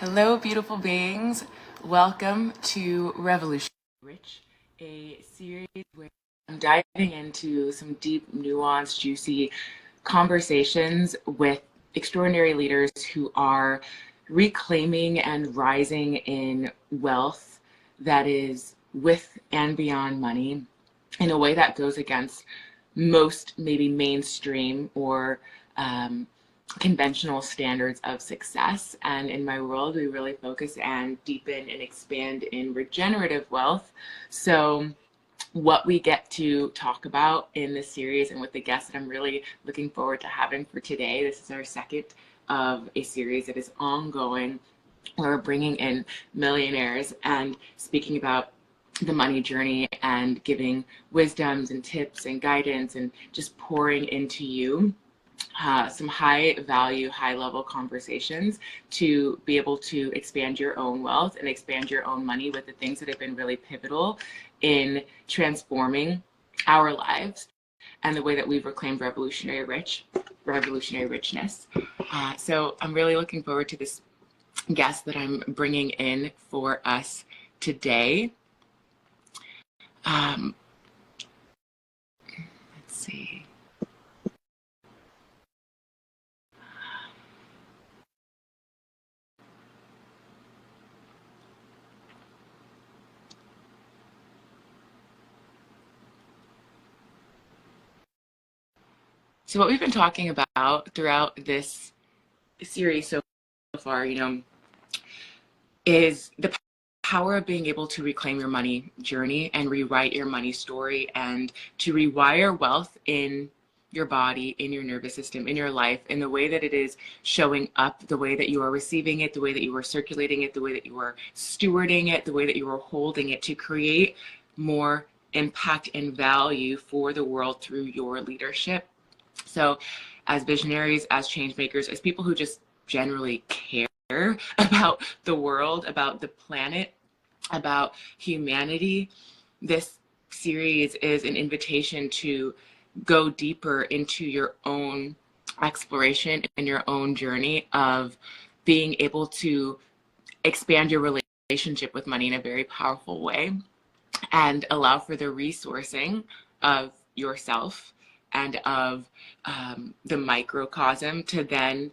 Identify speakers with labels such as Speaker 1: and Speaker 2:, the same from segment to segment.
Speaker 1: Hello, beautiful beings. Welcome to Revolutionary Rich, a series where I'm diving into some deep, nuanced, juicy conversations with extraordinary leaders who are reclaiming and rising in wealth that is with and beyond money in a way that goes against most maybe mainstream or conventional standards of success. And in my world, we really focus and deepen and expand in regenerative wealth. So what we get to talk about in this series and with the guests that I'm really looking forward to having for today, this is our second of a series that is ongoing. We're bringing in millionaires and speaking about the money journey and giving wisdoms and tips and guidance and just pouring into you some high value, high level conversations to be able to expand your own wealth and expand your own money with the things that have been really pivotal in transforming our lives and the way that we've reclaimed revolutionary richness. So I'm really looking forward to this guest that I'm bringing in for us today. Let's see. So what we've been talking about throughout this series so far, is the power of being able to reclaim your money journey and rewrite your money story and to rewire wealth in your body, in your nervous system, in your life, in the way that it is showing up, the way that you are receiving it, the way that you are circulating it, the way that you are stewarding it, the way that you are holding it to create more impact and value for the world through your leadership. So as visionaries, as change makers, as people who just generally care about the world, about the planet, about humanity, this series is an invitation to go deeper into your own exploration and your own journey of being able to expand your relationship with money in a very powerful way and allow for the resourcing of yourself and of the microcosm to then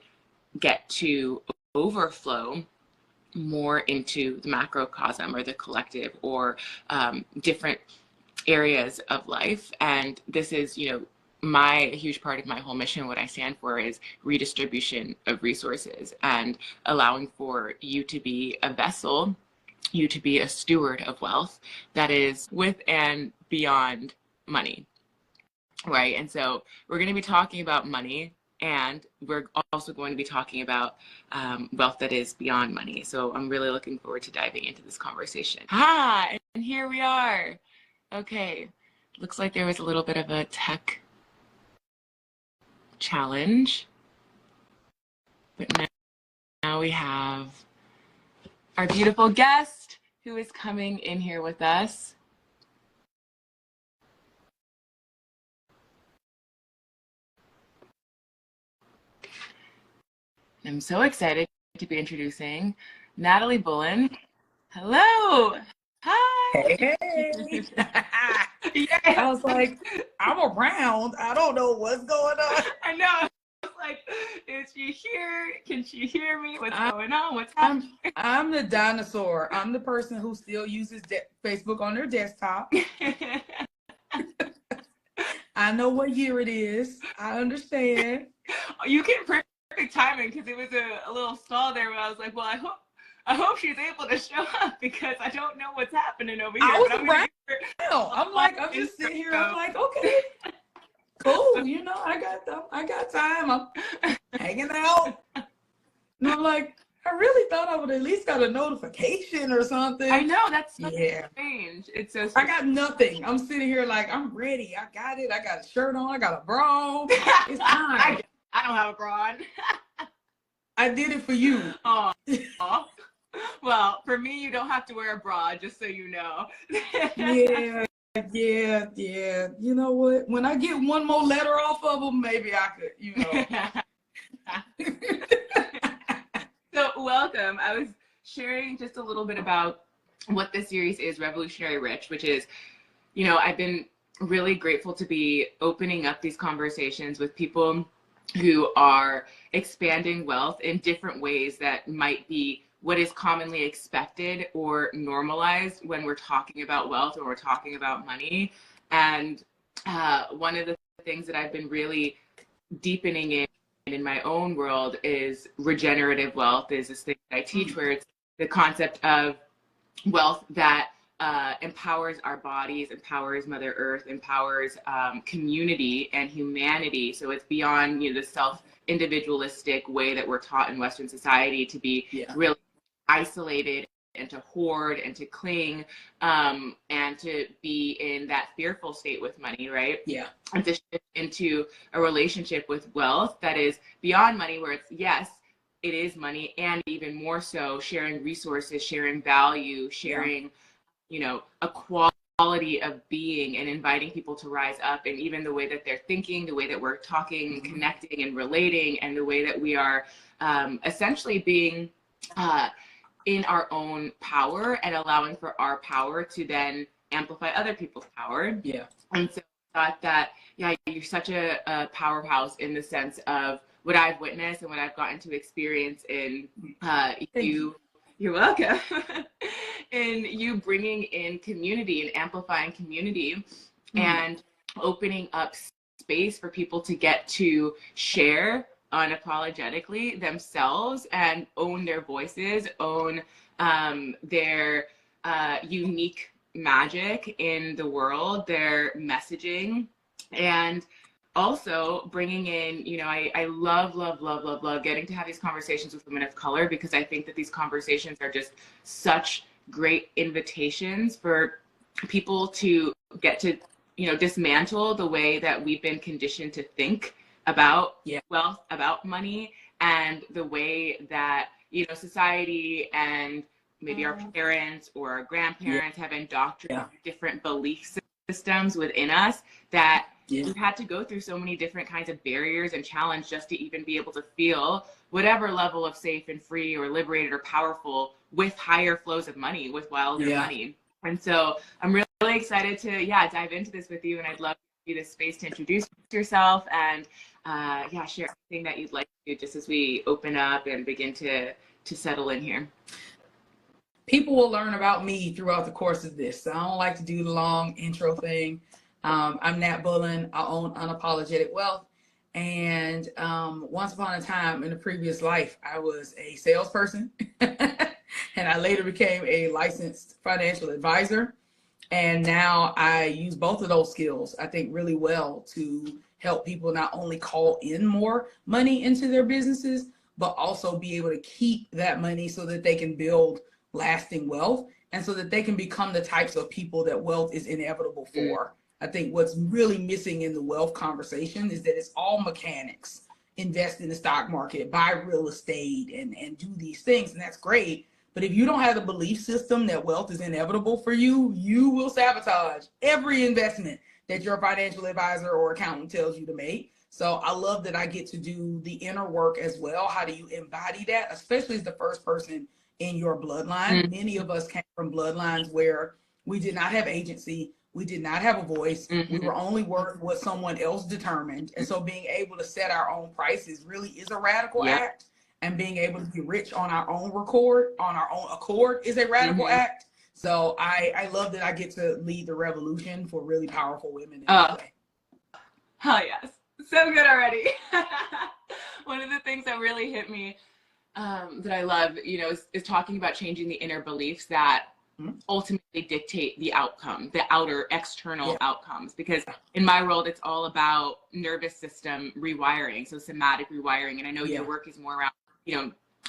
Speaker 1: get to overflow more into the macrocosm or the collective or different areas of life. And this is, a huge part of my whole mission. What I stand for is redistribution of resources and allowing for you to be a vessel, you to be a steward of wealth that is with and beyond money. Right. And so we're going to be talking about money, and we're also going to be talking about wealth that is beyond money. So I'm really looking forward to diving into this conversation. And here we are. Okay. Looks like there was a little bit of a tech challenge. But now we have our beautiful guest who is coming in here with us. I'm so excited to be introducing Natalie Bullen. Hello. Hi.
Speaker 2: Hey. I was like, I'm around. I don't know what's going on.
Speaker 1: I know. I was like, is she here? Can she hear me? What's going on? What's happening?
Speaker 2: I'm the dinosaur. I'm the person who still uses Facebook on their desktop. I know what year it is. I understand.
Speaker 1: You get perfect timing because it was a little stall there, but I was like, well, I hope she's able to show up because I don't know what's happening over here.
Speaker 2: I was around. I'm just sitting here. I'm like, okay, cool. I got time. I'm hanging out. And I'm like, I really thought I would at least got a notification or something.
Speaker 1: I know, that's strange. It's so strange.
Speaker 2: I got nothing. I'm sitting here like, I'm ready. I got it. I got a shirt on. I got a bra on. It's time.
Speaker 1: I don't have a bra on.
Speaker 2: I did it for you.
Speaker 1: Oh. Well, for me, you don't have to wear a bra, just so you know.
Speaker 2: Yeah. You know what? When I get one more letter off of them, maybe I could,
Speaker 1: So Welcome. I was sharing just a little bit about what this series is, Revolutionary Rich, which is, I've been really grateful to be opening up these conversations with people who are expanding wealth in different ways that might be what is commonly expected or normalized when we're talking about wealth or we're talking about money. And one of the things that I've been really deepening in my own world is regenerative wealth. Is this thing that I teach where it's the concept of wealth that empowers our bodies, empowers Mother Earth, empowers community and humanity. So it's beyond the self-individualistic way that we're taught in Western society to be really isolated and to hoard and to cling and to be in that fearful state with money, right?
Speaker 2: Yeah.
Speaker 1: And to shift into a relationship with wealth that is beyond money, where it's, yes, it is money, and even more so sharing resources, sharing value, sharing, a quality of being, and inviting people to rise up, and even the way that they're thinking, the way that we're talking, and connecting and relating, and the way that we are essentially being in our own power and allowing for our power to then amplify other people's power.
Speaker 2: Yeah.
Speaker 1: And so I thought that, you're such a powerhouse in the sense of what I've witnessed and what I've gotten to experience in you're welcome, in you bringing in community and amplifying community and opening up space for people to get to share unapologetically themselves and own their voices, own their unique magic in the world, their messaging, and also bringing in, I love getting to have these conversations with women of color, because I think that these conversations are just such great invitations for people to get to, dismantle the way that we've been conditioned to think about wealth, about money, and the way that, society and maybe our parents or our grandparents have indoctrinated different belief systems within us that we've had to go through so many different kinds of barriers and challenge just to even be able to feel whatever level of safe and free or liberated or powerful with higher flows of money, with wilder money. And so I'm really excited to dive into this with you, and I'd love to give you this space to introduce yourself and share anything that you'd like to do just as we open up and begin to settle in here.
Speaker 2: People will learn about me throughout the course of this. So I don't like to do the long intro thing. I'm Nat Bullen. I own Unapologetic Wealth. And once upon a time in a previous life, I was a salesperson. And I later became a licensed financial advisor. And now I use both of those skills, I think, really well to help people not only call in more money into their businesses, but also be able to keep that money so that they can build lasting wealth and so that they can become the types of people that wealth is inevitable for. I think what's really missing in the wealth conversation is that it's all mechanics. Invest in the stock market, buy real estate, and do these things, and that's great. But if you don't have the belief system that wealth is inevitable for you, you will sabotage every investment that your financial advisor or accountant tells you to make. So I love that I get to do the inner work as well. How do you embody that, especially as the first person in your bloodline? Many of us came from bloodlines where we did not have agency. We did not have a voice. We were only working what someone else determined. And so being able to set our own prices really is a radical act. And being able to be rich on our own accord is a radical act. So I love that I get to lead the revolution for really powerful women in that way.
Speaker 1: Hell yes. So good already. One of the things that really hit me that I love, is talking about changing the inner beliefs that ultimately dictate the outcome, the outer external outcomes. Because in my world, it's all about nervous system rewiring, so somatic rewiring. And I know your work is more around,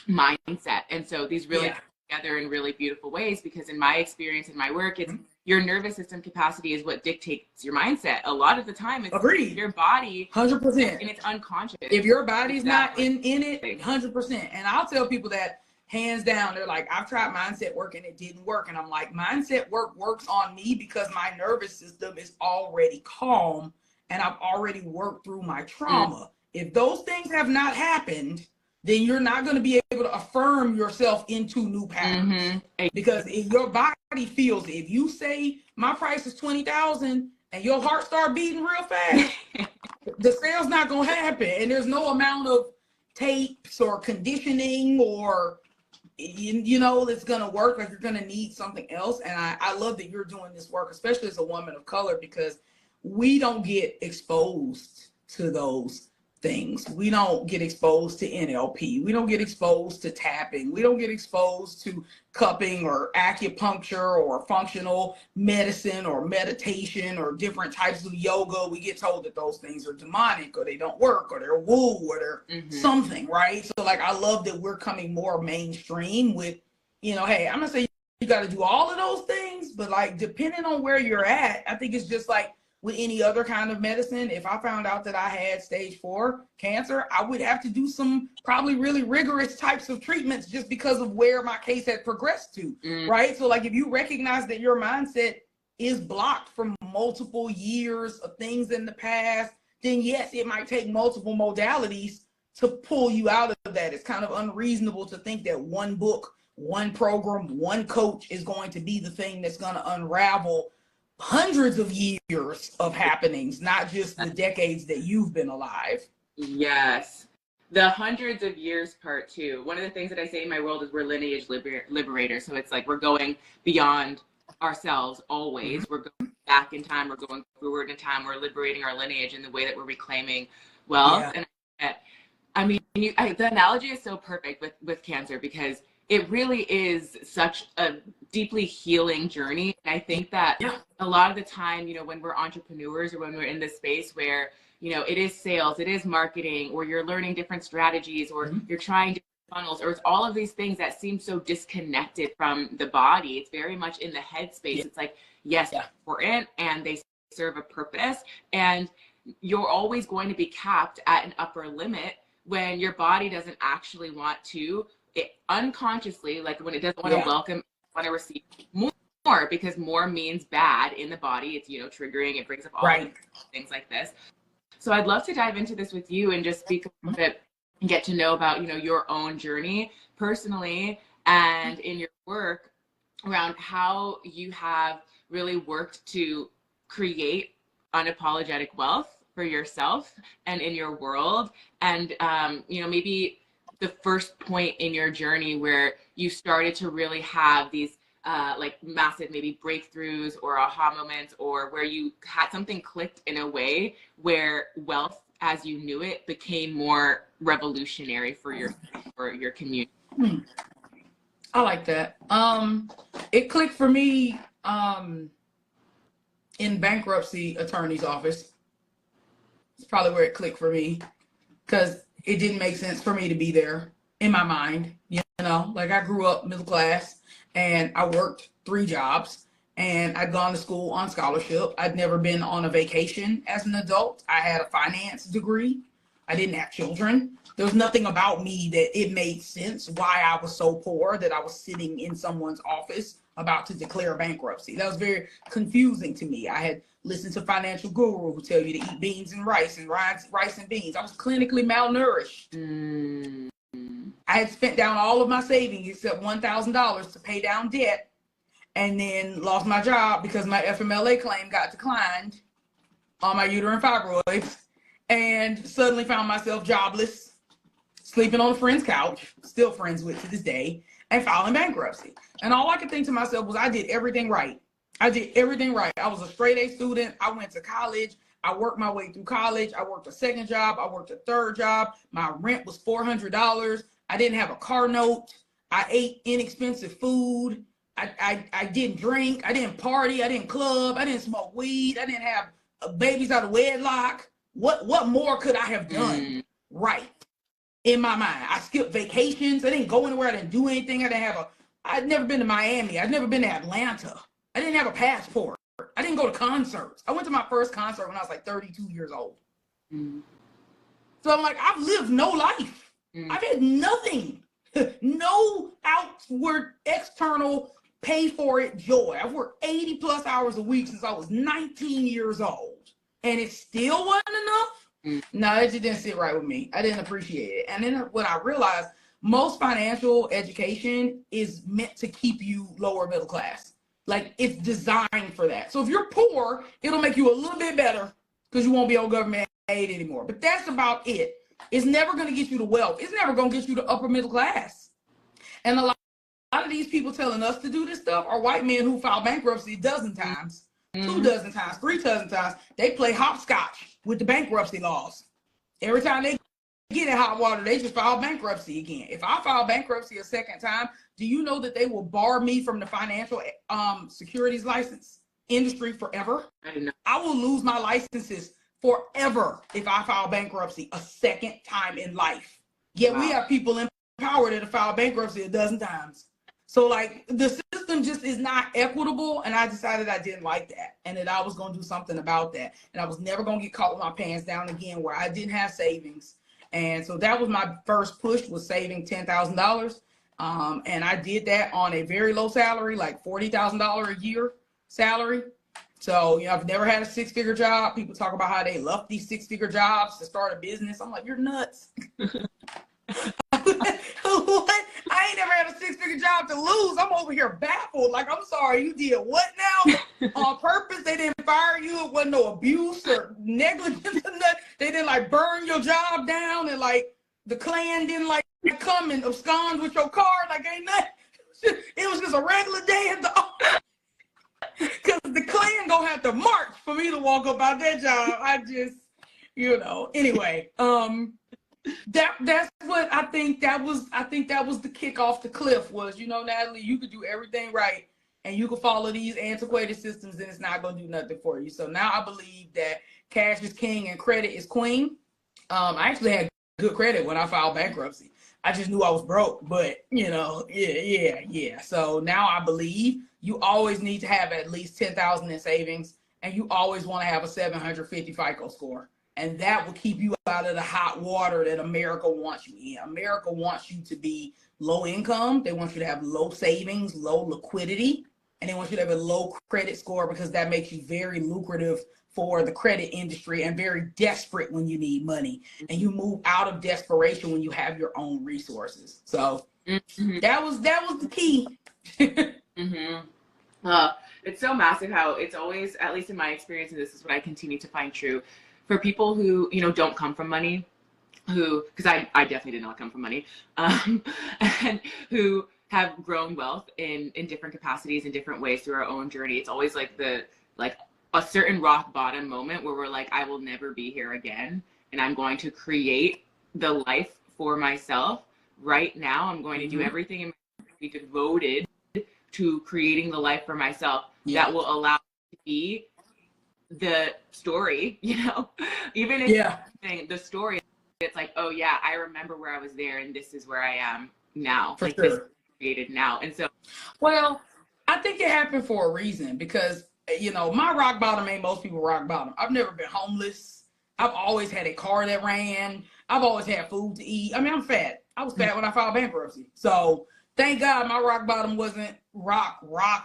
Speaker 1: mindset. And so these really come together in really beautiful ways, because in my experience, in my work, it's your nervous system capacity is what dictates your mindset. A lot of the time, it's your body,
Speaker 2: 100%,
Speaker 1: and it's unconscious.
Speaker 2: If your body's not in it, 100%. And I'll tell people that hands down. They're like, I've tried mindset work and it didn't work. And I'm like, mindset work works on me because my nervous system is already calm and I've already worked through my trauma. If those things have not happened, then you're not going to be able to affirm yourself into new patterns. Because if your body feels it, if you say my price is 20,000 and your heart start beating real fast, the sale's not going to happen. And there's no amount of tapes or conditioning or, you know, it's going to work. Like, you're going to need something else. And I love that you're doing this work, especially as a woman of color, because we don't get exposed to those things. We don't get exposed to NLP. We don't get exposed to tapping. We don't get exposed to cupping or acupuncture or functional medicine or meditation or different types of yoga. We get told that those things are demonic or they don't work or they're woo or they're something, right? So like, I love that we're coming more mainstream with, you know, hey, I'm gonna say you got to do all of those things, but like, depending on where you're at, I think it's just like with any other kind of medicine. If I found out that I had stage 4 cancer, I would have to do some probably really rigorous types of treatments just because of where my case had progressed to, right? So like, if you recognize that your mindset is blocked from multiple years of things in the past, then yes, it might take multiple modalities to pull you out of that. It's kind of unreasonable to think that one book, one program, one coach is going to be the thing that's going to unravel hundreds of years of happenings, not just the decades that you've been alive.
Speaker 1: Yes. The hundreds of years part too. One of the things that I say in my world is we're lineage liberators. So it's like, we're going beyond ourselves always. We're going back in time. We're going forward in time. We're liberating our lineage in the way that we're reclaiming wealth. And I mean, the analogy is so perfect with cancer, because it really is such a deeply healing journey. And I think that a lot of the time, you know, when we're entrepreneurs or when we're in this space where, you know, it is sales, it is marketing, or you're learning different strategies, or you're trying different funnels, or it's all of these things that seem so disconnected from the body. It's very much in the head space. It's like, yes, important, and they serve a purpose. And you're always going to be capped at an upper limit when your body doesn't actually want to, it unconsciously, like when it doesn't want to welcome, want to receive more, because more means bad in the body. It's, you know, triggering, it brings up all of things like this. So I'd love to dive into this with you and just speak a little bit and get to know about, you know, your own journey personally and in your work around how you have really worked to create unapologetic wealth for yourself and in your world. And, you know, maybe the first point in your journey where you started to really have these like massive maybe breakthroughs or aha moments, or where you had something clicked in a way where wealth as you knew it became more revolutionary for your community.
Speaker 2: I like that. It clicked for me in bankruptcy attorney's office. It's probably where it clicked for me, because it didn't make sense for me to be there in my mind. You know, like, I grew up middle class and I worked 3 jobs and I'd gone to school on scholarship. I'd never been on a vacation as an adult. I had a finance degree. I didn't have children. There was nothing about me that it made sense why I was so poor that I was sitting in someone's office about to declare bankruptcy. That was very confusing to me. I had listened to financial guru who tell you to eat beans and rice and beans. I was clinically malnourished. I had spent down all of my savings except $1,000 to pay down debt, and then lost my job because my FMLA claim got declined on my uterine fibroids, and suddenly found myself jobless, sleeping on a friend's couch, still friends with to this day, and filing bankruptcy. And all I could think to myself was, I did everything right. I did everything right. I was a straight A student. I went to college. I worked my way through college. I worked a second job. I worked a third job. My rent was $400. I didn't have a car note. I ate inexpensive food. I didn't drink. I didn't party. I didn't club. I didn't smoke weed. I didn't have babies out of wedlock. What more could I have done right in my mind? I skipped vacations. I didn't go anywhere. I didn't do anything. I'd never been to Miami. I'd never been to Atlanta. I didn't have a passport. I didn't go to concerts. I went to my first concert when I was like 32 years old. So I'm like, I've lived no life. I've had nothing. No outward, external, pay for it joy. I've worked 80 plus hours a week since I was 19 years old. And it still wasn't enough. No, it just didn't sit right with me. I didn't appreciate it. And then when I realized most financial education is meant to keep you lower middle class. Like it's designed for that. So if you're poor, it'll make you a little bit better because you won't be on government aid anymore. But that's about it. It's never going to get you to wealth. It's never going to get you to upper middle class. And a lot of these people telling us to do this stuff are white men who file bankruptcy a dozen times, 2 dozen times, 3 dozen times. They play hopscotch with the bankruptcy laws. Every time they get in hot water, they just file bankruptcy again. If I file bankruptcy a second time, do you know that they will bar me from the financial securities license industry forever?
Speaker 1: I didn't know.
Speaker 2: I will lose my licenses forever if I file bankruptcy a second time in life. Yet we have people in power that have filed bankruptcy a dozen times. So like the system just is not equitable, and I decided I didn't like that and that I was going to do something about that. And I was never going to get caught with my pants down again where I didn't have savings. And so that was my first push, was saving $10,000. And I did that on a very low salary, like $40,000 a year salary. So, you know, I've never had a 6-figure job. People talk about how they love these 6-figure jobs to start a business. I'm like, you're nuts. What? I ain't never had a 6-figure job to lose. I'm over here baffled. Like, I'm sorry, you did what now? On purpose? They didn't fire you? It wasn't no abuse or negligence or nothing. They didn't like burn your job down, and like the Klan didn't like come and abscond with your car. Like, ain't nothing. It was just a regular day at the office. Because the Klan gonna have to march for me to walk up out that job. I just, you know, anyway, that's what I think that was the kick off the cliff was, you know, Natalie, you could do everything right and you could follow these antiquated systems and it's not going to do nothing for you. So now I believe that cash is king and credit is queen. I actually had good credit when I filed bankruptcy. I just knew I was broke, but you know, yeah. So now I believe you always need to have at least 10,000 in savings, and you always want to have a 750 FICO score. And that will keep you out of the hot water that America wants you in. America wants you to be low income. They want you to have low savings, low liquidity, and they want you to have a low credit score because that makes you very lucrative for the credit industry and very desperate when you need money. And you move out of desperation when you have your own resources. So that was the key.
Speaker 1: It's so massive how it's always, at least in my experience, and this is what I continue to find true, for people who, you know, don't come from money, who, because I definitely did not come from money, and who have grown wealth in different capacities, in different ways through our own journey. It's always like a certain rock bottom moment where we're like, I will never be here again, and I'm going to create the life for myself right now. I'm going to do everything in my life to be devoted to creating the life for myself that will allow me to be the story, you know, even if the story, it's like, oh yeah, I remember where I was there and this is where I am now.
Speaker 2: For
Speaker 1: like
Speaker 2: sure.
Speaker 1: This is created now. And so,
Speaker 2: well, I think it happened for a reason because, you know, my rock bottom ain't most people rock bottom. I've never been homeless. I've always had a car that ran. I've always had food to eat. I mean, I'm fat. I was fat when I filed bankruptcy. So thank God my rock bottom wasn't rock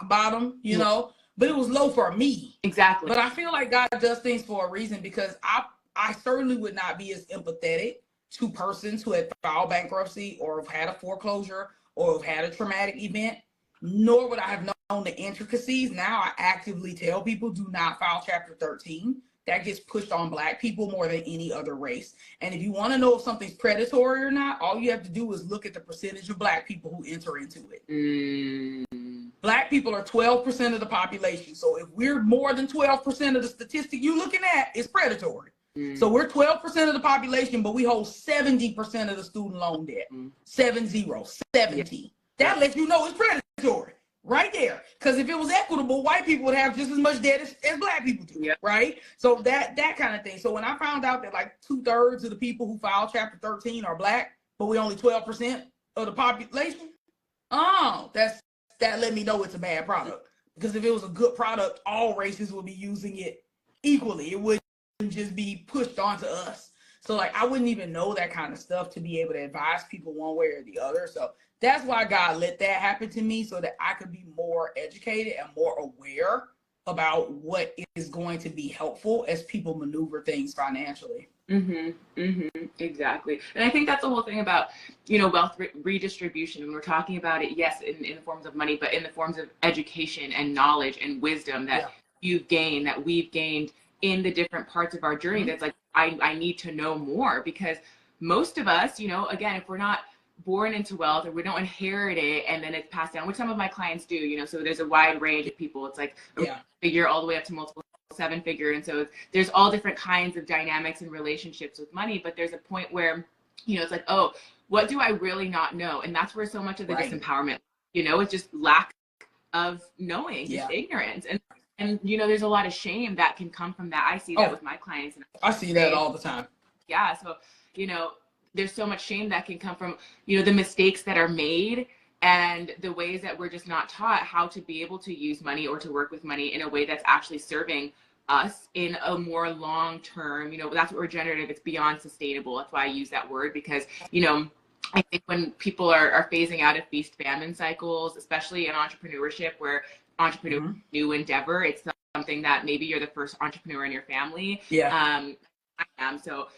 Speaker 2: bottom, you know, but it was low for me.
Speaker 1: Exactly.
Speaker 2: But I feel like God does things for a reason because I certainly would not be as empathetic to persons who had filed bankruptcy or have had a foreclosure or have had a traumatic event, nor would I have known the intricacies. Now I actively tell people, do not file Chapter 13. That gets pushed on Black people more than any other race. And if you want to know if something's predatory or not, all you have to do is look at the percentage of Black people who enter into it. Black people are 12% of the population. So if we're more than 12% of the statistic you're looking at, it's predatory. So we're 12% of the population, but we hold 70% of the student loan debt. 70. That lets you know it's predatory. Right there. Because if it was equitable, white people would have just as much debt as Black people do. Right? So that kind of thing. So when I found out that like 2/3 of the people who filed Chapter 13 are Black, but we only 12% of the population, that let me know it's a bad product. Because if it was a good product, all races would be using it equally. It wouldn't just be pushed onto us. So like I wouldn't even know that kind of stuff to be able to advise people one way or the other. So that's why God let that happen to me, so that I could be more educated and more aware about what is going to be helpful as people maneuver things financially.
Speaker 1: Exactly. And I think that's the whole thing about, wealth redistribution. And we're talking about it, yes, in the forms of money, but in the forms of education and knowledge and wisdom that
Speaker 2: Yeah.
Speaker 1: you've gained, that we've gained in the different parts of our journey. That's like, I need to know more, because most of us, again, if we're not born into wealth or we don't inherit it and then it's passed down, which some of my clients do, so there's a wide range of people. It's like a figure all the way up to multiple seven figure. And so there's all different kinds of dynamics and relationships with money, but there's a point where, it's like, oh, what do I really not know? And that's where so much of the disempowerment, it's just lack of knowing, just ignorance. And there's a lot of shame that can come from that. I see that with my clients. And
Speaker 2: I see that all the time.
Speaker 1: Yeah. So, there's so much shame that can come from, the mistakes that are made and the ways that we're just not taught how to be able to use money or to work with money in a way that's actually serving us in a more long term. That's what regenerative, it's beyond sustainable. That's why I use that word, because, I think when people are phasing out of feast famine cycles, especially in entrepreneurship, where entrepreneur new endeavor, it's something that maybe you're the first entrepreneur in your family. I am. So,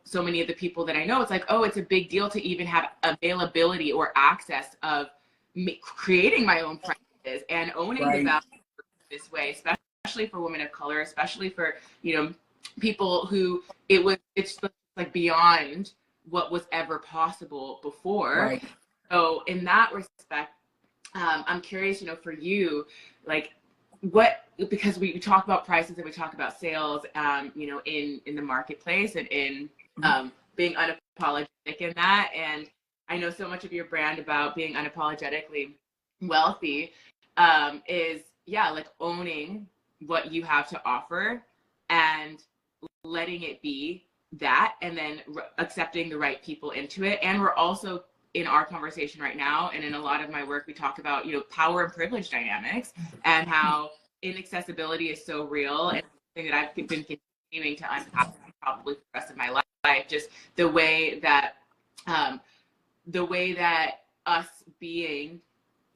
Speaker 1: so many of the people that I know, it's like, oh, it's a big deal to even have availability or access of me creating my own practices and owning the value this way, especially for women of color, especially for, people who it's like beyond what was ever possible before. So in that respect, I'm curious, for you, like, because we talk about prices and we talk about sales, in the marketplace and in being unapologetic in that. And I know so much of your brand about being unapologetically wealthy is, like owning what you have to offer and letting it be that, and then accepting the right people into it. And we're also, in our conversation right now, and in a lot of my work, we talk about, power and privilege dynamics and how inaccessibility is so real, and something that I've been continuing to unpack probably for the rest of my life. Just the way that us being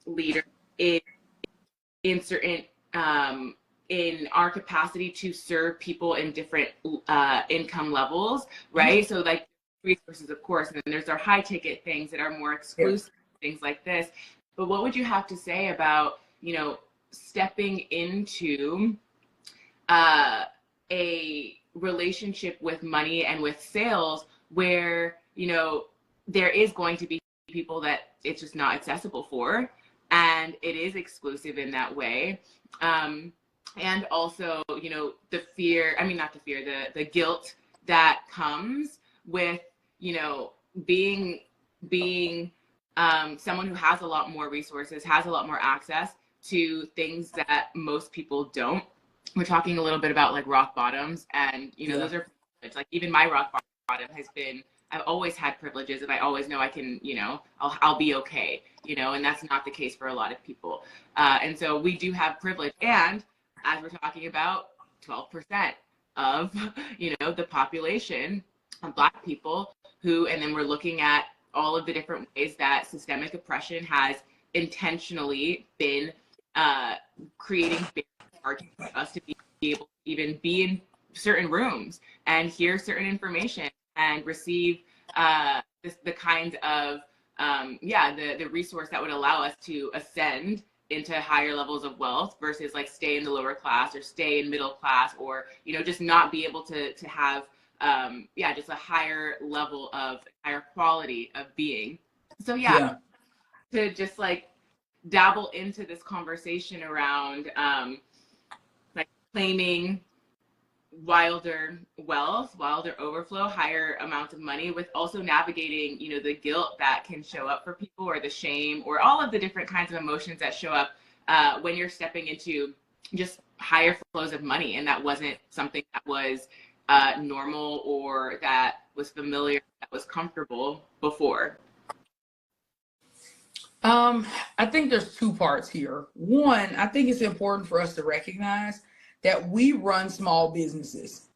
Speaker 1: leaders in certain in our capacity to serve people in different income levels, right? So like resources, of course, and then there's our high ticket things that are more exclusive, things like this. But what would you have to say about, stepping into a relationship with money and with sales where, there is going to be people that it's just not accessible for, and it is exclusive in that way. And also, the fear, not the fear, the guilt that comes with, being someone who has a lot more resources, has a lot more access to things that most people don't. We're talking a little bit about like rock bottoms, and those are like, even my rock bottom has been, I've always had privileges, and I always know I can, I'll be okay, and that's not the case for a lot of people. And so we do have privilege, and as we're talking about, 12% of, the population of Black people who, and then we're looking at all of the different ways that systemic oppression has intentionally been creating barriers for us to be able to even be in certain rooms and hear certain information and receive the kinds of, the resource that would allow us to ascend into higher levels of wealth versus like stay in the lower class or stay in middle class, or, just not be able to have, just a higher level of higher quality of being. So to just like dabble into this conversation around like claiming wilder wealth, wilder overflow, higher amounts of money, with also navigating, the guilt that can show up for people, or the shame, or all of the different kinds of emotions that show up when you're stepping into just higher flows of money. And that wasn't something that was normal or that was familiar, that was comfortable before.
Speaker 2: I think there's two parts here. One, I think it's important for us to recognize that we run small businesses,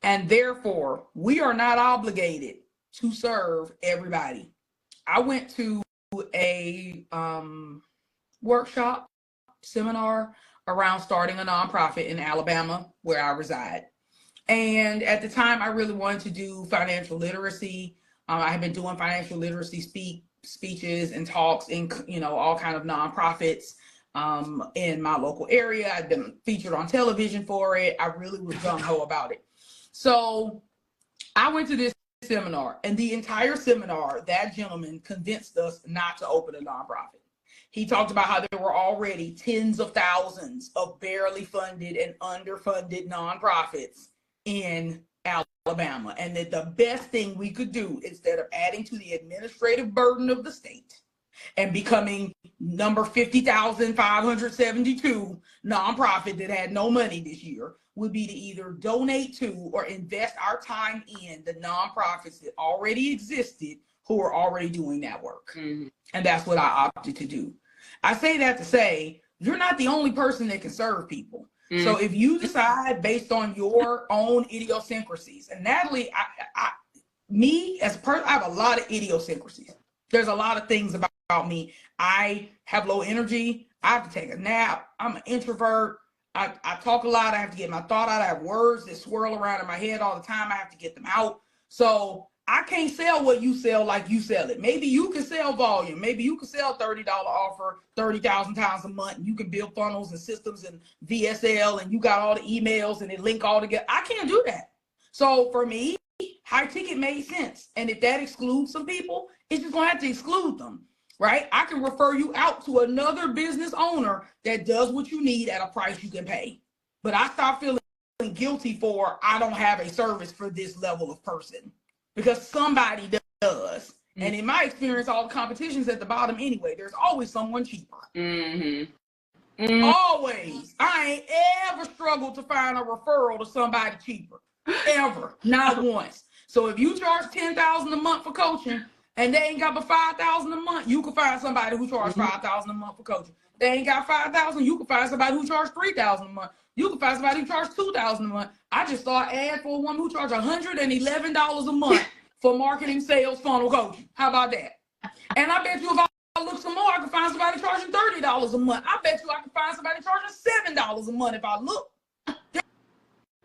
Speaker 2: and therefore we are not obligated to serve everybody. I went to a workshop seminar around starting a nonprofit in Alabama, where I reside. And at the time, I really wanted to do financial literacy. I had been doing financial literacy speeches and talks in, you know, all kind of nonprofits in my local area. I'd been featured on television for it. I really was gung-ho about it. So I went to this seminar, and the entire seminar, that gentleman convinced us not to open a nonprofit. He talked about how there were already tens of thousands of barely funded and underfunded nonprofits in Alabama, and that the best thing we could do, instead of adding to the administrative burden of the state and becoming number 50,572 nonprofit that had no money this year, would be to either donate to or invest our time in the nonprofits that already existed who are already doing that work. Mm-hmm. And that's what I opted to do. I say that to say, you're not the only person that can serve people. Mm-hmm. So if you decide based on your own idiosyncrasies, and Natalie, me as a person, I have a lot of idiosyncrasies. There's a lot of things about me. I have low energy. I have to take a nap. I'm an introvert. I talk a lot. I have to get my thought out. I have words that swirl around in my head all the time. I have to get them out. So I can't sell what you sell like you sell it. Maybe you can sell volume. Maybe you can sell $30 offer 30,000 times a month. And you can build funnels and systems and VSL, and you got all the emails and it link all together. I can't do that. So for me, high ticket made sense. And if that excludes some people, it's just going to have to exclude them, right? I can refer you out to another business owner that does what you need at a price you can pay. But I start feeling guilty for, I don't have a service for this level of person, because somebody does. Mm-hmm. And in my experience, all the competition's at the bottom anyway. There's always someone cheaper. Mm-hmm. Mm-hmm. Always. I ain't ever struggled to find a referral to somebody cheaper. Ever. Not once. So if you charge $10,000 a month for coaching and they ain't got but $5,000 a month, you can find somebody who charges $5,000 a month for coaching. They ain't got $5,000, you can find somebody who charges $3,000 a month. You can find somebody who charges $2,000 a month. I just saw an ad for a woman who charges $111 a month for marketing, sales, funnel coaching. How about that? And I bet you if I look some more, I can find somebody charging $30 a month. I bet you I can find somebody charging $7 a month if I look.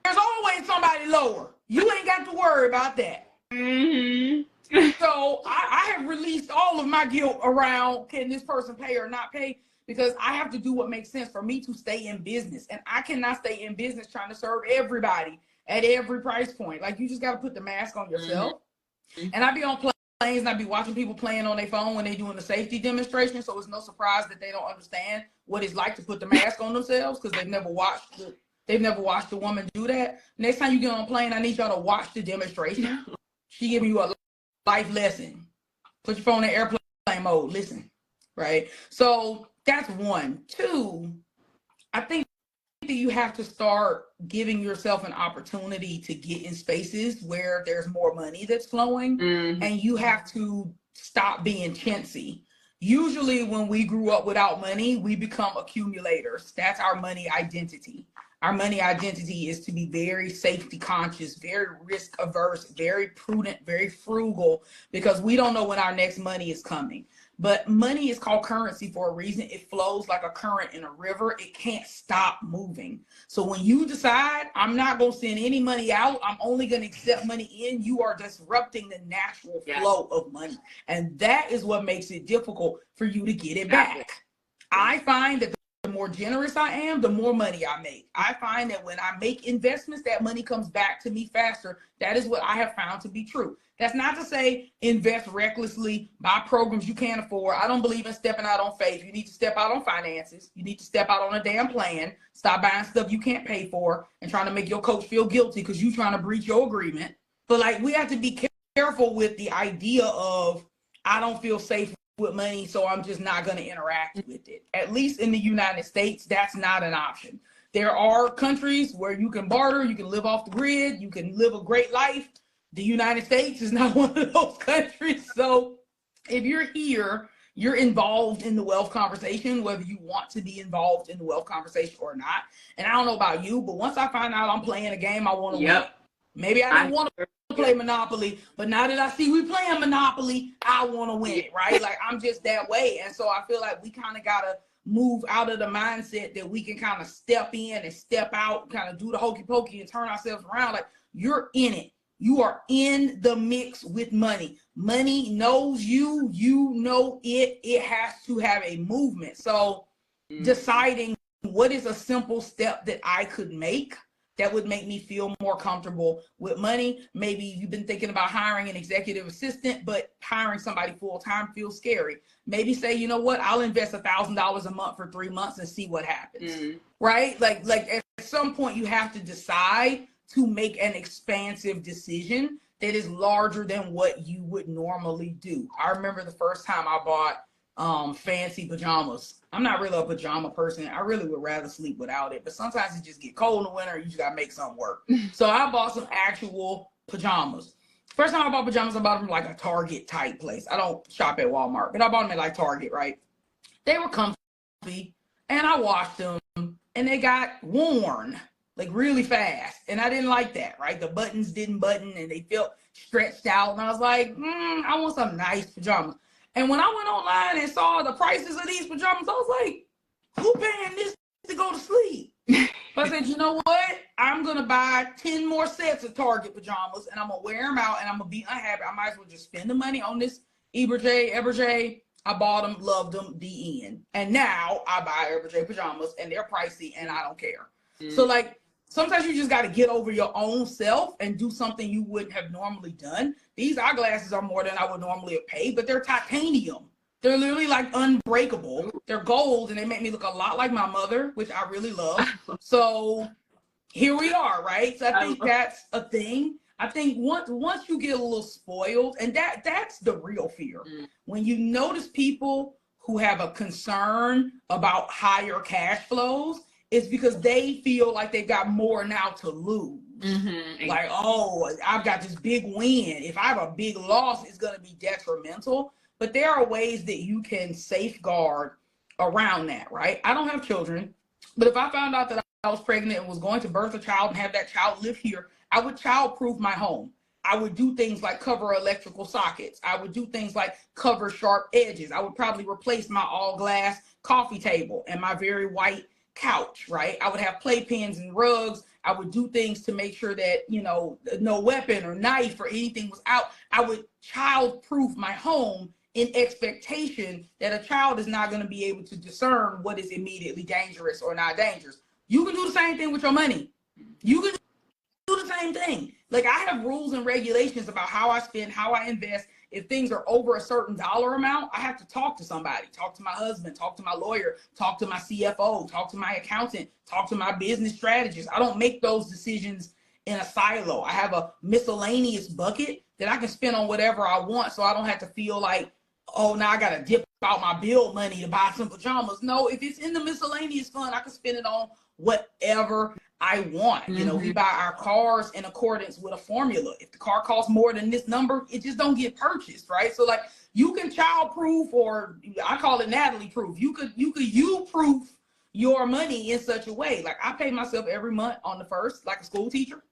Speaker 2: There's always somebody lower. You ain't got to worry about that. Mm-hmm. So I have released all of my guilt around, can this person pay or not pay? Because I have to do what makes sense for me to stay in business. And I cannot stay in business trying to serve everybody at every price point. Like, you just got to put the mask on yourself. Mm-hmm. And I be on planes and I be watching people playing on their phone when they're doing the safety demonstration. So it's no surprise that they don't understand what it's like to put the mask on themselves, because they've never watched the woman do that. Next time you get on a plane, I need y'all to watch the demonstration. She giving you a life lesson. Put your phone in airplane mode. Listen, right? So that's one. Two, I think that you have to start giving yourself an opportunity to get in spaces where there's more money that's flowing, and you have to stop being chintzy. Usually when we grew up without money, we become accumulators. That's our money identity. Our money identity is to be very safety conscious, very risk averse, very prudent, very frugal, because we don't know when our next money is coming. But money is called currency for a reason. It flows like a current in a river. It can't stop moving. So when you decide, I'm not going to send any money out, I'm only going to accept money in, you are disrupting the natural flow of money. And that is what makes it difficult for you to get it back. I find that the more generous I am, the more money I make. I find that when I make investments, that money comes back to me faster. That is what I have found to be true. That's not to say invest recklessly, buy programs you can't afford. I don't believe in stepping out on faith. You need to step out on finances. You need to step out on a damn plan. Stop buying stuff you can't pay for and trying to make your coach feel guilty because you're trying to breach your agreement. But like, we have to be careful with the idea of, I don't feel safe with money, so I'm just not going to interact with it. At least in the United States, that's not an option. There are countries where you can barter, you can live off the grid, you can live a great life. The United States is not one of those countries. So if you're here, you're involved in the wealth conversation, whether you want to be involved in the wealth conversation or not. And I don't know about you, but once I find out I'm playing a game, I want to win. Maybe I didn't want to play Monopoly, but now that I see we playing Monopoly, I want to win it, right? Like, I'm just that way. And so I feel like we kind of got to move out of the mindset that we can kind of step in and step out, kind of do the hokey pokey and turn ourselves around. Like, you're in it. You are in the mix with money. Money knows you, you know it. It has to have a movement. So deciding what is a simple step that I could make that would make me feel more comfortable with money. Maybe you've been thinking about hiring an executive assistant, but hiring somebody full-time feels scary. Maybe say, you know what, I'll invest $1,000 a month for 3 months and see what happens, right? Like at some point you have to decide to make an expansive decision that is larger than what you would normally do. I remember the first time I bought fancy pajamas. I'm not really a pajama person. I really would rather sleep without it, but sometimes it just get cold in the winter. You just gotta make something work. So I bought some actual pajamas. First time I bought pajamas, I bought them like a Target type place. I don't shop at Walmart, but I bought them at like Target, right? They were comfy, and I washed them, and they got worn like really fast, and I didn't like that, right? The buttons didn't button, and they felt stretched out, and I was like, I want some nice pajamas. And when I went online and saw the prices of these pajamas, I was like, who paying this to go to sleep? But I said, you know what? I'm going to buy 10 more sets of Target pajamas, and I'm going to wear them out, and I'm going to be unhappy. I might as well just spend the money on this Eberjey. I bought them, loved them, the end. And now I buy Eberjey pajamas, and they're pricey, and I don't care. So, like, sometimes you just got to get over your own self and do something you wouldn't have normally done. These eyeglasses are more than I would normally have paid, but they're titanium. They're literally like unbreakable. They're gold, and they make me look a lot like my mother, which I really love. So here we are, right? So I think that's a thing. I think once you get a little spoiled, and that's the real fear. When you notice people who have a concern about higher cash flows, it's because they feel like they got more now to lose. Like, oh, I've got this big win. If I have a big loss, it's going to be detrimental. But there are ways that you can safeguard around that, right? I don't have children, but if I found out that I was pregnant and was going to birth a child and have that child live here, I would child-proof my home. I would do things like cover electrical sockets. I would do things like cover sharp edges. I would probably replace my all-glass coffee table and my very white couch, right? I would have playpens and rugs. I would do things to make sure that, you know, no weapon or knife or anything was out. I would child-proof my home in expectation that a child is not going to be able to discern what is immediately dangerous or not dangerous. You can do the same thing with your money. You can do the same thing. Like, I have rules and regulations about how I spend, how I invest. If things are over a certain dollar amount, I have to talk to somebody, talk to my husband, talk to my lawyer, talk to my CFO, talk to my accountant, talk to my business strategist. I don't make those decisions in a silo. I have a miscellaneous bucket that I can spend on whatever I want, so I don't have to feel like, oh, now I got to dip out my bill money to buy some pajamas. No, if it's in the miscellaneous fund, I can spend it on whatever I want. You know, we buy our cars in accordance with a formula. If the car costs more than this number, it just don't get purchased, right? So like, you can child proof, or I call it Natalie proof. You could proof your money in such a way. Like, I pay myself every month on the first, like a school teacher,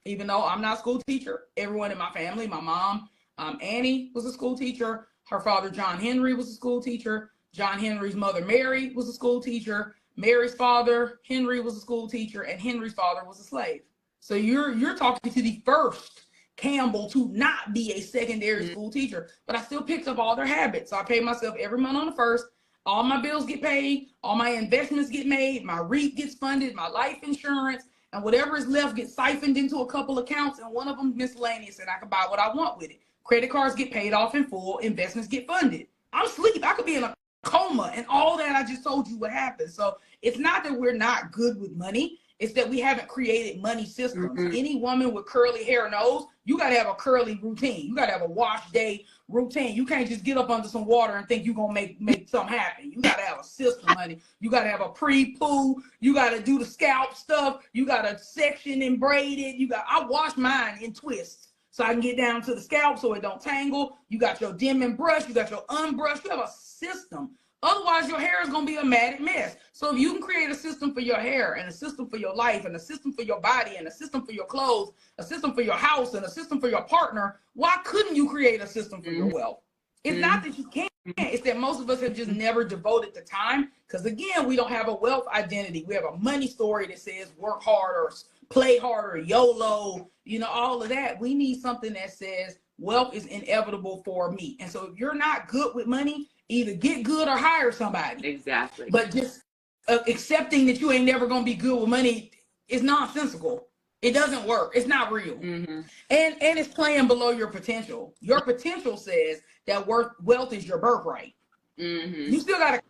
Speaker 2: even though I'm not a school teacher. Everyone in my family, my mom, Annie, was a school teacher. Her father, John Henry, was a school teacher. John Henry's mother, Mary, was a school teacher. Mary's father, Henry, was a school teacher, and Henry's father was a slave. So you're talking to the first Campbell to not be a secondary school teacher, but I still picked up all their habits. So I pay myself every month on the first. All my bills get paid, all my investments get made, my REIT gets funded, my life insurance, and whatever is left gets siphoned into a couple accounts, and one of them miscellaneous, and I can buy what I want with it. Credit cards get paid off in full, investments get funded. I'm asleep. I could be in a coma, and all that I just told you what happened. So it's not that we're not good with money. It's that we haven't created money systems. Any woman with curly hair knows you got to have a curly routine. You got to have a wash day routine. You can't just get up under some water and think you're going to make something happen. You got to have a system, honey. You got to have a pre-poo. You got to do the scalp stuff. You got to section and braid it. I wash mine in twists so I can get down to the scalp so it don't tangle. You got your dimming brush. You got your unbrush. You have a system. Otherwise, your hair is going to be a matted mess. So if you can create a system for your hair, and a system for your life, and a system for your body, and a system for your clothes, a system for your house, and a system for your partner, why couldn't you create a system for your wealth? It's not that you can't. it's that most of us have just never devoted the time, because again, we don't have a wealth identity. We have a money story that says work harder, play harder, YOLO, you know, all of that. We need something that says wealth is inevitable for me. And so if you're not good with money, either get good or hire somebody.
Speaker 1: Exactly.
Speaker 2: But just accepting that you ain't never going to be good with money is nonsensical. It doesn't work. It's not real.
Speaker 1: Mm-hmm.
Speaker 2: And it's playing below your potential. Your potential says that wealth is your birthright.
Speaker 1: Mm-hmm.
Speaker 2: You still got to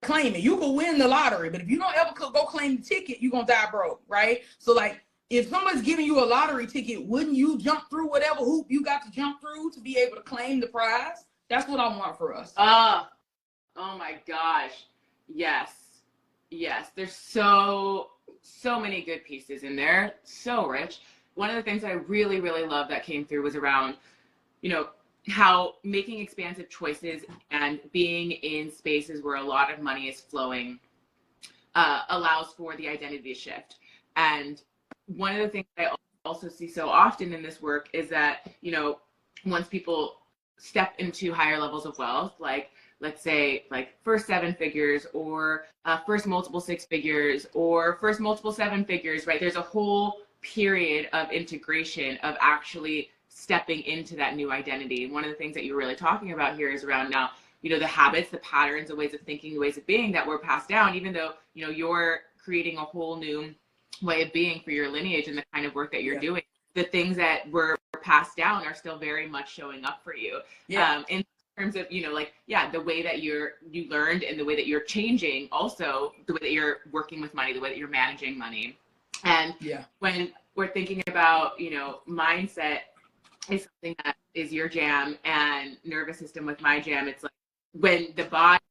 Speaker 2: claim it. You can win the lottery, but if you don't ever go claim the ticket, you're going to die broke, right? So like, if someone's giving you a lottery ticket, wouldn't you jump through whatever hoop you got to jump through to be able to claim the prize? That's what I want for us.
Speaker 1: Oh my gosh. Yes. There's so many good pieces in there. So rich. One of the things I really, really love that came through was around, you know, how making expansive choices and being in spaces where a lot of money is flowing allows for the identity shift. And one of the things I also see so often in this work is that, you know, once people step into higher levels of wealth, like let's say like first 7 figures or first multiple 6 figures or first multiple 7 figures, right? There's a whole period of integration of actually stepping into that new identity. And one of the things that you're really talking about here is around now, you know, the habits, the patterns, the ways of thinking, the ways of being that were passed down, even though, you know, you're creating a whole new way of being for your lineage and the kind of work that you're doing. The things that were passed down are still very much showing up for you. In terms of, you know, like, the way that you learned and the way that you're changing, also the way that you're working with money, the way that you're managing money. And when we're thinking about, you know, mindset is something that is your jam and nervous system with my jam. It's like when the body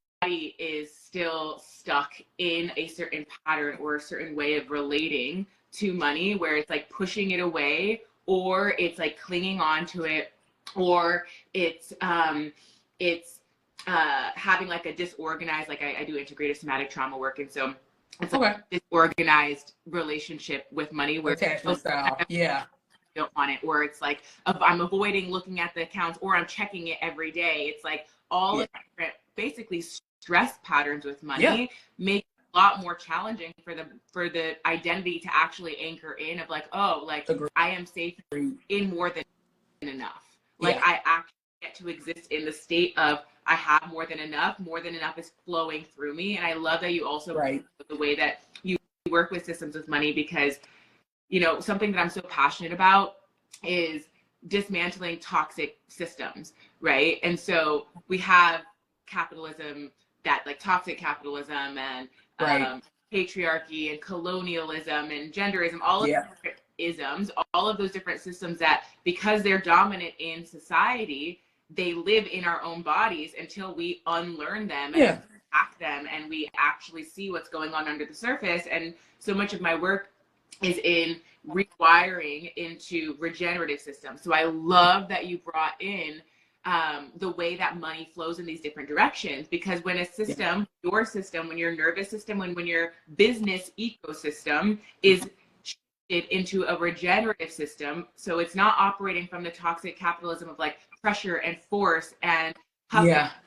Speaker 1: is still stuck in a certain pattern or a certain way of relating to money, where it's like pushing it away, or it's like clinging on to it, or it's having like a disorganized, like I do integrative somatic trauma work, and so it's like a disorganized relationship with money where
Speaker 2: attachment style.
Speaker 1: Don't want it, or it's like I'm avoiding looking at the accounts, or I'm checking it every day. It's like all of different basically stress patterns with money make it a lot more challenging for the identity to actually anchor in of like, oh, like I am safe in more than enough. Like I actually get to exist in the state of I have more than enough is flowing through me. And I love that you also the way that you work with systems with money, because, you know, something that I'm so passionate about is dismantling toxic systems, right? And so we have capitalism, that like toxic capitalism and patriarchy and colonialism and genderism, all of the isms, all of those different systems that, because they're dominant in society, they live in our own bodies until we unlearn them and hack them and we actually see what's going on under the surface. And so much of my work is in rewiring into regenerative systems. So I love that you brought in the way that money flows in these different directions, because when a system, your system, when your nervous system, when your business ecosystem is shifted into a regenerative system, so it's not operating from the toxic capitalism of like pressure and force and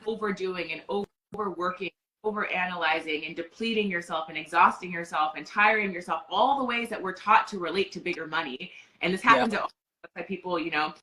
Speaker 1: overdoing and overworking, overanalyzing and depleting yourself and exhausting yourself and tiring yourself, all the ways that we're taught to relate to bigger money. And this happens to all people, you know,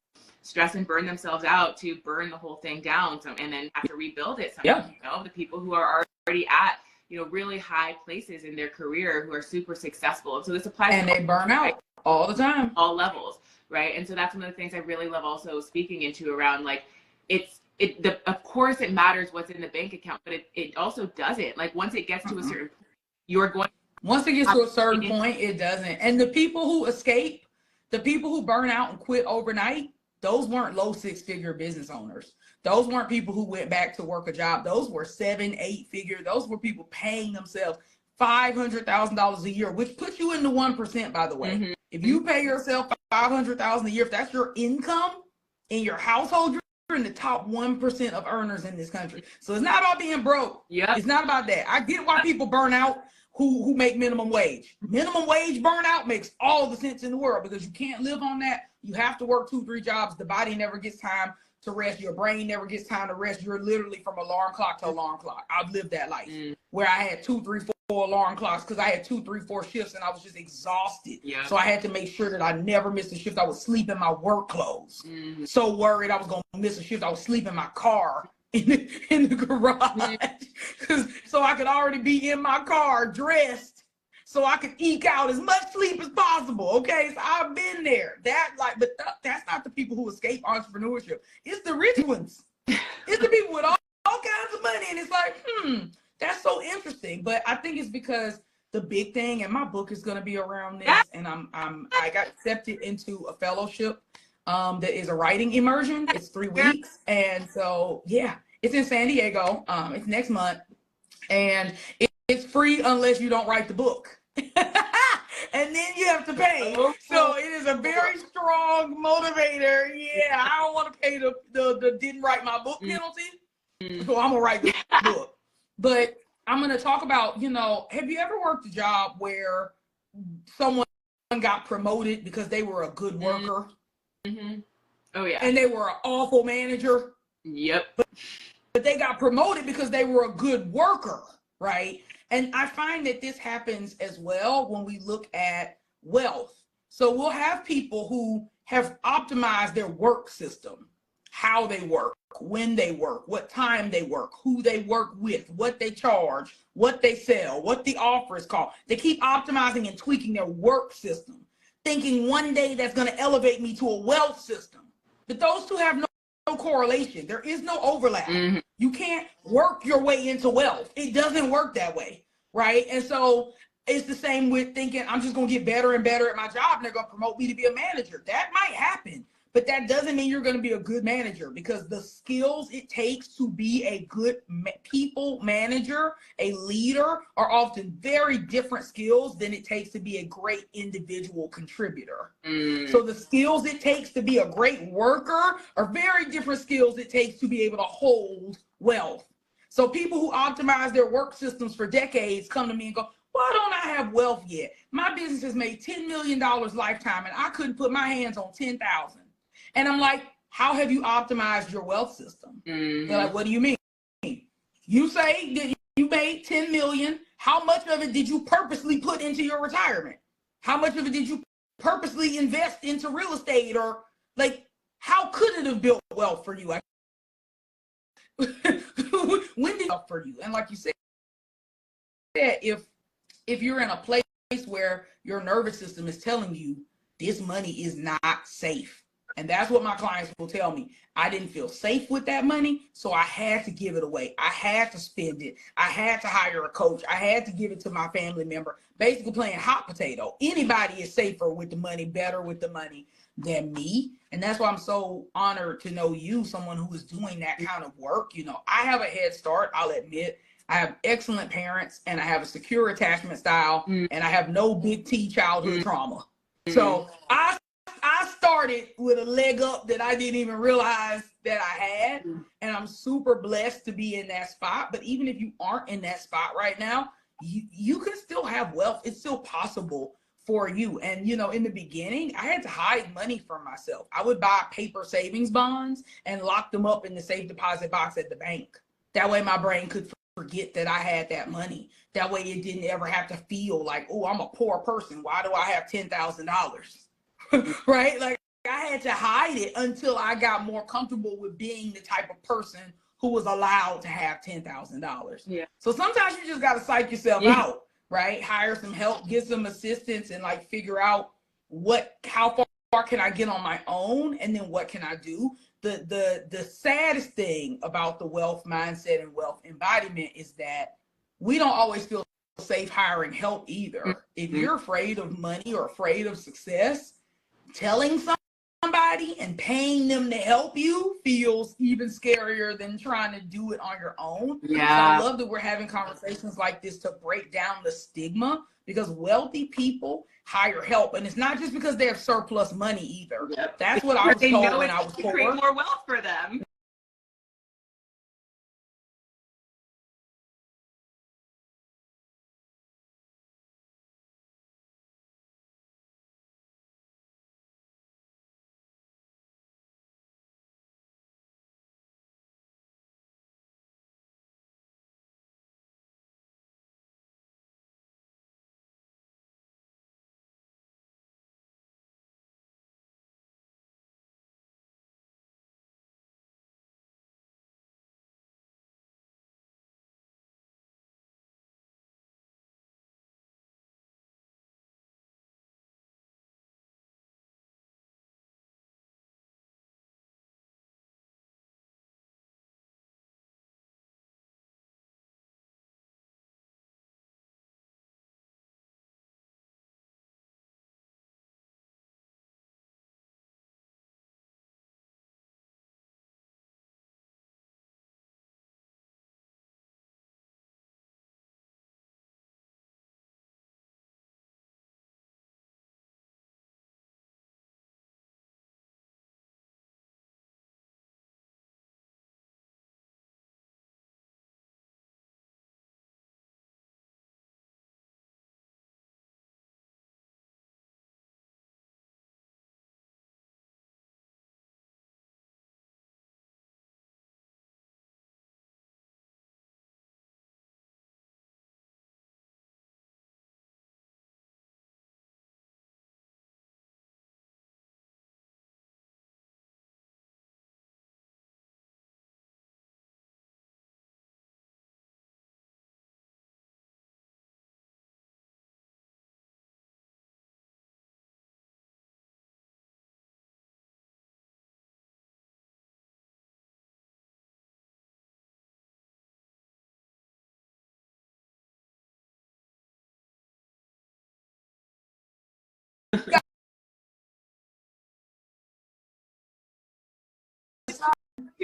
Speaker 1: stress and burn themselves out to burn the whole thing down, and then have to rebuild it. You know, the people who are already at, you know, really high places in their career, who are super successful. And so this applies
Speaker 2: and they burn out all the time,
Speaker 1: all levels, right? And so that's one of the things I really love also speaking into around, like, of course it matters what's in the bank account, but it also doesn't. Like once it gets to a certain point, you're going.
Speaker 2: Once it gets to a certain point, it doesn't. And the people who escape, the people who burn out and quit overnight, those weren't low 6-figure business owners. Those weren't people who went back to work a job. Those were 7, 8-figure. Those were people paying themselves $500,000 a year, which puts you in the 1%, by the way. If you pay yourself $500,000 a year, if that's your income in your household, you're in the top 1% of earners in this country. So it's not about being broke. It's not about that. I get why people burn out who make minimum wage. Minimum wage burnout makes all the sense in the world, because you can't live on that. You have to work 2-3 jobs. The body never gets time to rest. Your brain never gets time to rest. You're literally from alarm clock to alarm clock. I've lived that life where I had 2, 3, 4 alarm clocks because I had 2, 3, 4 shifts and I was just exhausted.
Speaker 1: Yeah.
Speaker 2: So I had to make sure that I never missed a shift. I would sleep in my work clothes. So worried I was going to miss a shift. I would sleep in my car in the garage so I could already be in my car dressed so I could eke out as much sleep as possible. Okay, so I've been there. But that's not the people who escape entrepreneurship. It's the rich ones. It's the people with all kinds of money, and it's like, that's so interesting. But I think it's because the big thing, and my book is going to be around this, and I got accepted into a fellowship that is a writing immersion. It's 3 weeks, and so yeah, it's in San Diego. It's next month, and it's free unless you don't write the book. And then you have to pay. So it is a very strong motivator. Yeah, I don't want to pay the didn't write my book penalty. So I'm gonna write the book. But I'm gonna talk about, have you ever worked a job where someone got promoted because they were a good worker?
Speaker 1: Oh yeah.
Speaker 2: And they were an awful manager.
Speaker 1: Yep.
Speaker 2: But they got promoted because they were a good worker, right? And I find that this happens as well when we look at wealth. So we'll have people who have optimized their work system, how they work, when they work, what time they work, who they work with, what they charge, what they sell, what the offer is called. They keep optimizing and tweaking their work system, thinking one day that's going to elevate me to a wealth system. But those two have no correlation. There is no overlap. You can't work your way into wealth. It doesn't work that way, right? And so it's the same with thinking I'm just going to get better and better at my job and they're going to promote me to be a manager. That might happen, but that doesn't mean you're going to be a good manager, because the skills it takes to be a good people manager, a leader, are often very different skills than it takes to be a great individual contributor. So the skills it takes to be a great worker are very different skills it takes to be able to hold wealth. So people who optimize their work systems for decades come to me and go, why don't I have wealth yet? My business has made $10 million lifetime and I couldn't put my hands on 10,000. And I'm like, how have you optimized your wealth system? They're like, what do you mean? You say that you made 10 million. How much of it did you purposely put into your retirement? How much of it did you purposely invest into real estate? Or like, how could it have built wealth for you? When did it help for you? And like you said, if you're in a place where your nervous system is telling you this money is not safe, and that's what my clients will tell me. I didn't feel safe with that money, so I had to give it away. I had to spend it. I had to hire a coach. I had to give it to my family member, basically playing hot potato. Anybody is safer with the money, better with the money than me. And that's why I'm so honored to know you, someone who is doing that kind of work. I have a head start, I'll admit. I have excellent parents, and I have a secure attachment style, and I have no big T childhood trauma. So I started with a leg up that I didn't even realize that I had. And I'm super blessed to be in that spot. But even if you aren't in that spot right now, you can still have wealth. It's still possible for you. And, in the beginning, I had to hide money from myself. I would buy paper savings bonds and lock them up in the safe deposit box at the bank. That way my brain could forget that I had that money. That way it didn't ever have to feel like, oh, I'm a poor person. Why do I have $10,000? Right? Like, I had to hide it until I got more comfortable with being the type of person who was allowed to have $10,000.
Speaker 1: Yeah.
Speaker 2: So sometimes you just got to psych yourself out, right? Hire some help, get some assistance, and like figure out how far can I get on my own, and then what can I do? The saddest thing about the wealth mindset and wealth embodiment is that we don't always feel safe hiring help either. If you're afraid of money or afraid of success, telling somebody and paying them to help you feels even scarier than trying to do it on your own.
Speaker 1: Yeah.
Speaker 2: So I love that we're having conversations like this to break down the stigma, because wealthy people hire help, and it's not just because they have surplus money either.
Speaker 1: Yep.
Speaker 2: That's what I was told when I was poor.
Speaker 1: Create more wealth for them.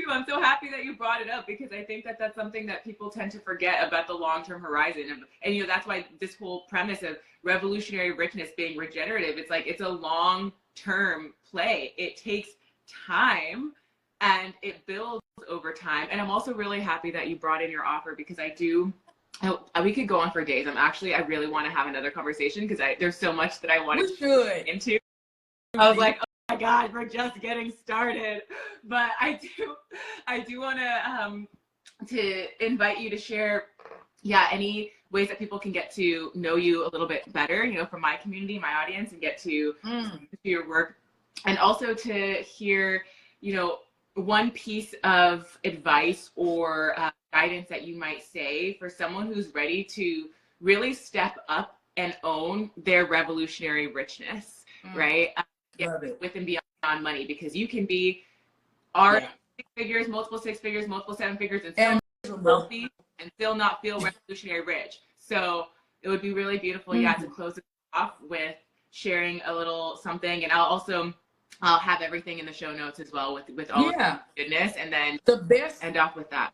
Speaker 1: too. I'm so happy that you brought it up, because I think that that's something that people tend to forget about the long-term horizon. And, you know, that's why this whole premise of revolutionary richness being regenerative, it's like, it's a long-term play. It takes time and it builds over time. And I'm also really happy that you brought in your offer, because we could go on for days. I really want to have another conversation, because there's so much that I want to get into. I was like, oh my God, we're just getting started. But I do want to invite you to share, any ways that people can get to know you a little bit better, you know, from my community, my audience, and get to your work. And also to hear, you know, one piece of advice or guidance that you might say for someone who's ready to really step up and own their revolutionary richness, right? With and beyond money, because you can be six figures, multiple six figures, multiple seven figures, and still healthy and still not feel revolutionary rich. So it would be really beautiful, to close it off with sharing a little something. And I'll have everything in the show notes as well with all of the goodness, and then
Speaker 2: the best
Speaker 1: end off with that.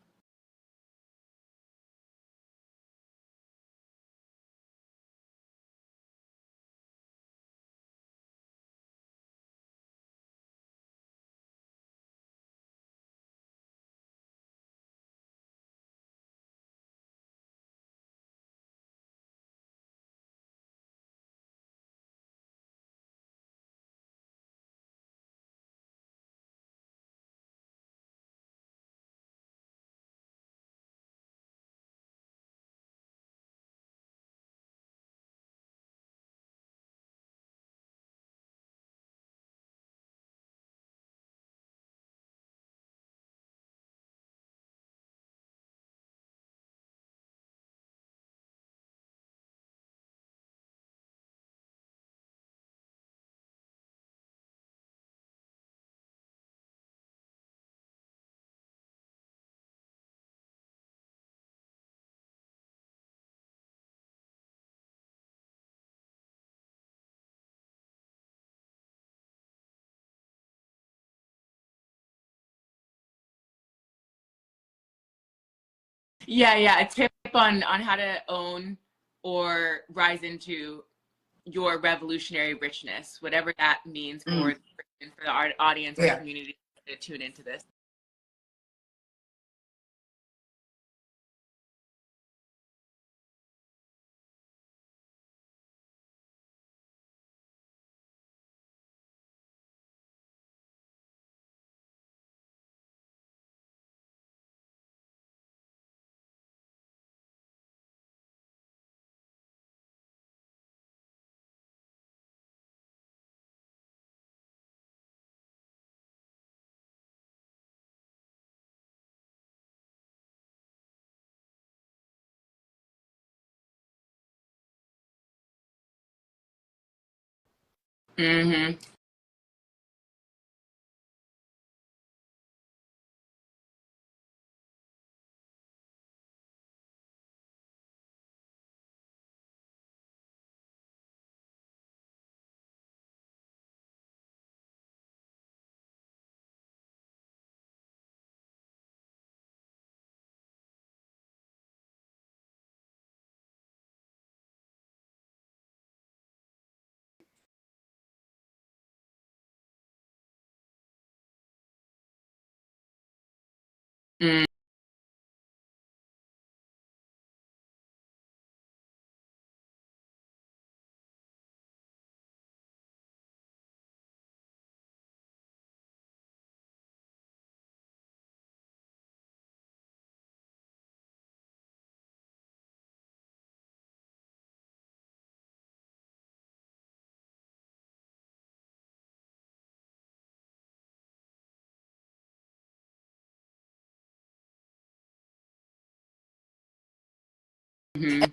Speaker 1: A tip on how to own or rise into your revolutionary richness, whatever that means for the audience or community to tune into this. Mm-hmm. Mm. Mm-hmm.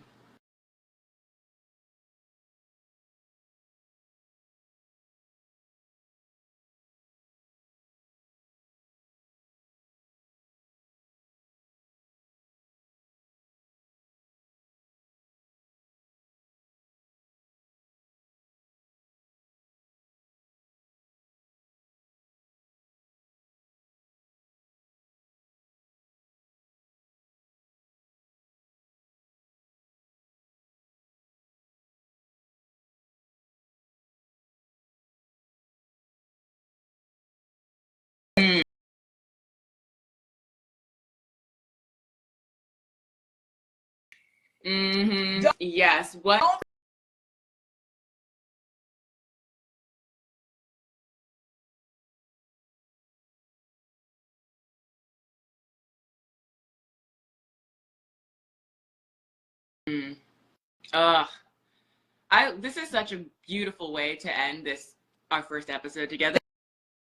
Speaker 1: Mm-hmm. Yes. What? Mm. Ugh. This is such a beautiful way to end our first episode together.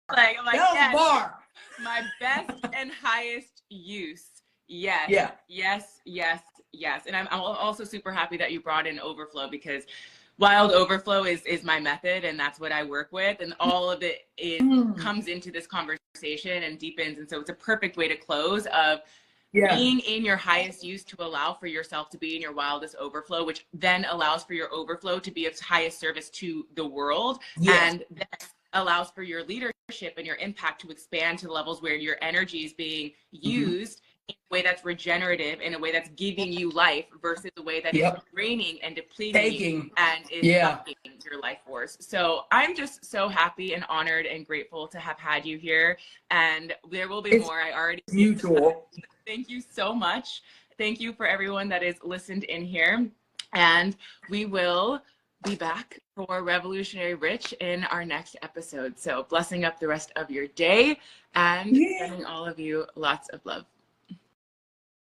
Speaker 1: I'm like,
Speaker 2: that was
Speaker 1: yes,
Speaker 2: a bar.
Speaker 1: my best and highest use. Yes,
Speaker 2: Yeah.
Speaker 1: yes, yes, yes. And I'm also super happy that you brought in overflow, because wild overflow is my method, and that's what I work with. And all of it comes into this conversation and deepens. And so it's a perfect way to close of being in your highest use to allow for yourself to be in your wildest overflow, which then allows for your overflow to be of highest service to the world.
Speaker 2: Yes.
Speaker 1: And that allows for your leadership and your impact to expand to the levels where your energy is being used in a way that's regenerative, in a way that's giving you life, versus the way that it's draining and depleting and is sucking your life force. So I'm just so happy and honored and grateful to have had you here. And there will be more. I already
Speaker 2: mutual.
Speaker 1: Thank you so much. Thank you for everyone that is listened in here. And we will be back for Revolutionary Rich in our next episode. So blessing up the rest of your day, and sending all of you lots of love.